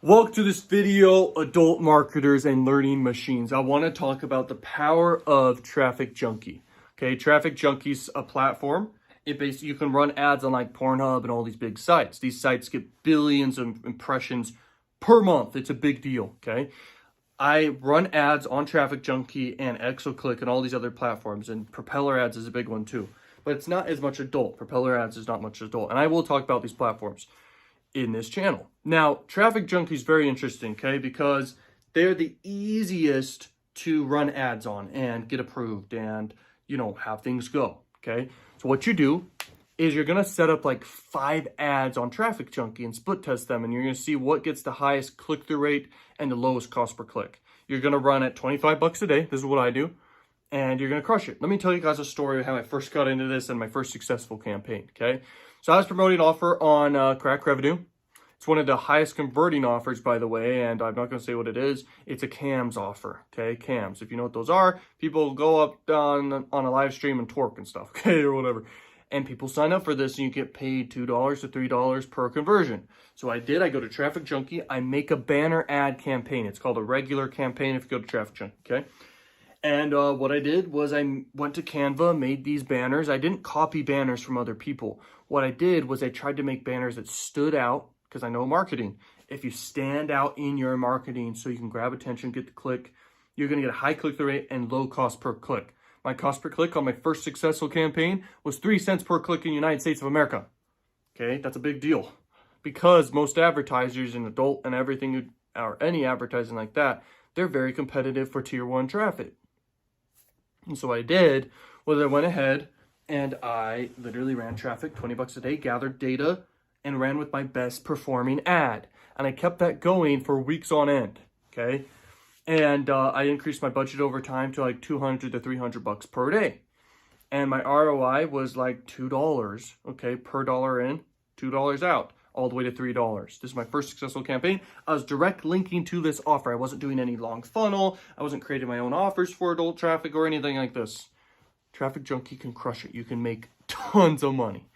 Welcome to this video, adult marketers and learning machines. I want to talk about the power of TrafficJunky. Okay, TrafficJunky's a platform. It basically, you can run ads on like Pornhub and all these big sites. These sites get billions of impressions per month. It's a big deal, okay? I run ads on TrafficJunky and XOClick and all these other platforms, and Propeller Ads is a big one too. But it's not as much adult. Propeller Ads is not much adult. And I will talk about these platforms in this channel. Now, TrafficJunky is very interesting, okay, because they're the easiest to run ads on and get approved and, have things go, okay? So what you do is you're going to set up like 5 ads on TrafficJunky and split test them, and you're going to see what gets the highest click-through rate and the lowest cost per click. You're going to run at 25 bucks a day. This is what I do. And you're going to crush it. Let me tell you guys a story of how I first got into this and my first successful campaign, okay? So I was promoting an offer on Crack Revenue. It's one of the highest converting offers, by the way, and I'm not going to say what it is. It's a cams offer, okay? Cams. If you know what those are, people go up on a live stream and twerk and stuff, okay, or whatever. And people sign up for this, and you get paid $2 to $3 per conversion. So I did. I go to TrafficJunky. I make a banner ad campaign. It's called a regular campaign if you go to TrafficJunky, okay? And what I did was I went to Canva, made these banners. I didn't copy banners from other people. What I did was I tried to make banners that stood out, because I know marketing. If you stand out in your marketing so you can grab attention, get the click, you're going to get a high click-through rate and low cost per click. My cost per click on my first successful campaign was 3 cents per click in the United States of America. Okay, that's a big deal. Because most advertisers in adult and everything, or any advertising like that, they're very competitive for tier 1 traffic. And so what I did was I went ahead and I literally ran traffic, 20 bucks a day, gathered data, and ran with my best performing ad. And I kept that going for weeks on end, okay? And I increased my budget over time to like 200 to 300 bucks per day. And my ROI was like $2, okay, per dollar in, $2 out, all the way to $3. This is my first successful campaign. I was direct linking to this offer. I wasn't doing any long funnel. I wasn't creating my own offers for adult traffic or anything like this. TrafficJunky can crush it. You can make tons of money.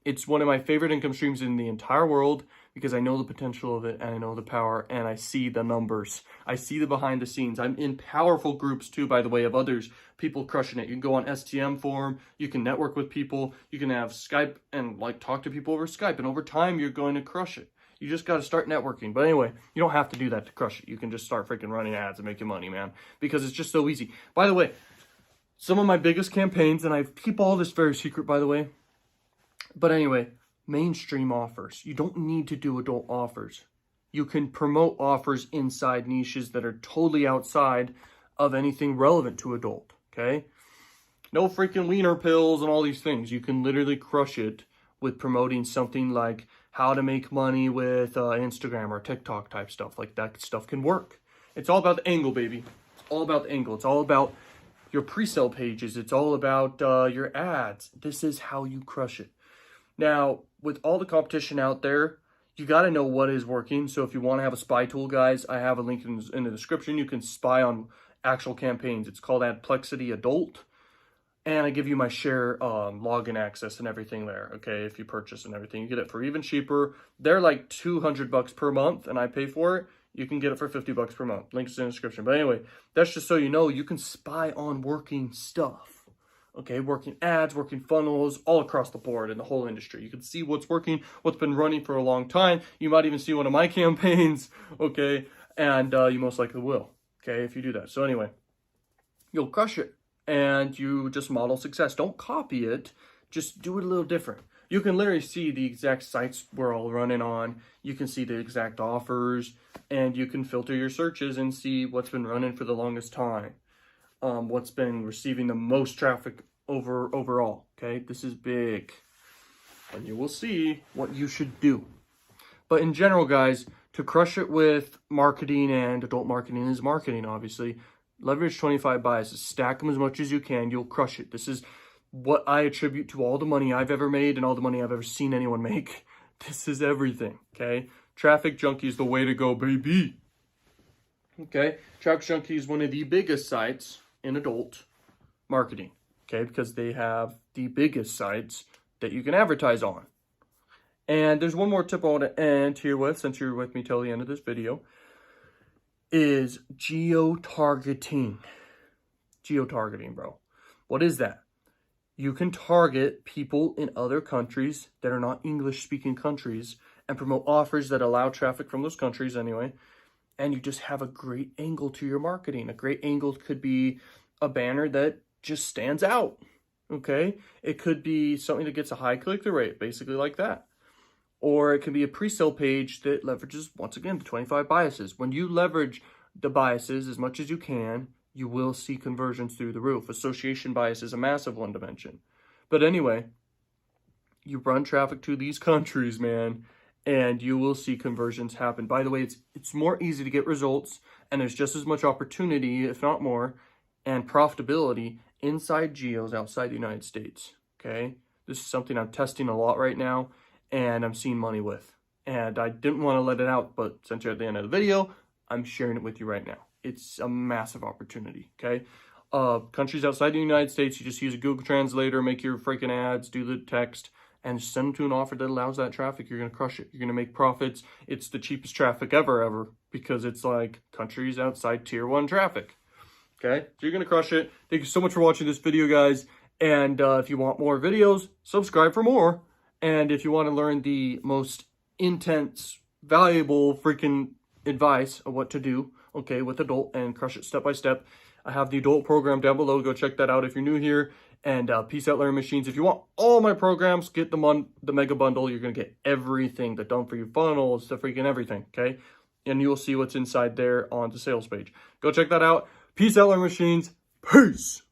It's one of my favorite income streams in the entire world because I know the potential of it and I know the power and I see the numbers. I see the behind the scenes. I'm in powerful groups too, by the way, of others, people crushing it. You can go on STM forum, you can network with people, you can have Skype and like talk to people over Skype, and over time you're going to crush it. You just got to start networking. But anyway, you don't have to do that to crush it. You can just start freaking running ads and making money, man, because it's just so easy. By the way, some of my biggest campaigns, and I keep all this very secret, by the way, but anyway, mainstream offers. You don't need to do adult offers. You can promote offers inside niches that are totally outside of anything relevant to adult, okay? No freaking wiener pills and all these things. You can literally crush it with promoting something like how to make money with Instagram or TikTok type stuff. Like that stuff can work. It's all about the angle, baby. It's all about the angle. It's all about your pre-sale pages. It's all about your ads. This is how you crush it. Now, with all the competition out there, you got to know what is working. So if you want to have a spy tool, guys, I have a link in the description. You can spy on actual campaigns. It's called Adplexity Adult. And I give you my share login access and everything there, okay, if you purchase and everything. You get it for even cheaper. They're like 200 bucks per month, and I pay for it. You can get it for 50 bucks per month. Links in the description. But anyway, that's just so you know, you can spy on working stuff. Okay, working ads, working funnels, all across the board in the whole industry. You can see what's working, what's been running for a long time. You might even see one of my campaigns, okay, and you most likely will, okay, if you do that. So anyway, you'll crush it, and you just model success. Don't copy it, just do it a little different. You can literally see the exact sites we're all running on. You can see the exact offers, and you can filter your searches and see what's been running for the longest time. What's been receiving the most traffic overall, okay? This is big, and you will see what you should do. But in general, guys, to crush it with marketing, and adult marketing is marketing, obviously, leverage 25 biases, stack them as much as you can, you'll crush it. This is what I attribute to all the money I've ever made and all the money I've ever seen anyone make. This is everything, okay? TrafficJunky is the way to go, baby. Okay, TrafficJunky is one of the biggest sites in adult marketing, okay, because they have the biggest sites that you can advertise on. And there's one more tip I want to end here with, since you're with me till the end of this video, is geo-targeting. Geo-targeting, bro. What is that? You can target people in other countries that are not English-speaking countries and promote offers that allow traffic from those countries anyway. And you just have a great angle to your marketing. A great angle could be a banner that just stands out, okay? It could be something that gets a high click-through rate, basically like that. Or it can be a pre-sale page that leverages, once again, the 25 biases. When you leverage the biases as much as you can, you will see conversions through the roof. Association bias is a massive one to mention. But anyway, you run traffic to these countries, man, and you will see conversions happen. By the way, it's more easy to get results, and there's just as much opportunity, if not more, and profitability inside geos outside the United States, okay? This is something I'm testing a lot right now, and I'm seeing money with. And I didn't want to let it out, but since you're at the end of the video, I'm sharing it with you right now. It's a massive opportunity, okay? Countries outside the United States, you just use a Google Translator, make your freaking ads, do the text, and send them to an offer that allows that traffic. You're going to crush it. You're going to make profits. It's the cheapest traffic ever, because it's like countries outside tier 1 traffic, okay? So you're going to crush it. Thank you so much for watching this video, guys. And if you want more videos, subscribe for more. And if you want to learn the most intense, valuable freaking advice of what to do, okay, with adult and crush it step by step, I have the adult program down below. Go check that out if you're new here. And peace out, learning machines. If you want all my programs, get them on the mega bundle. You're going to get everything, the done for you funnels, the freaking everything, okay? And you'll see what's inside there on the sales page. Go check that out. Peace out, learning machines. Peace.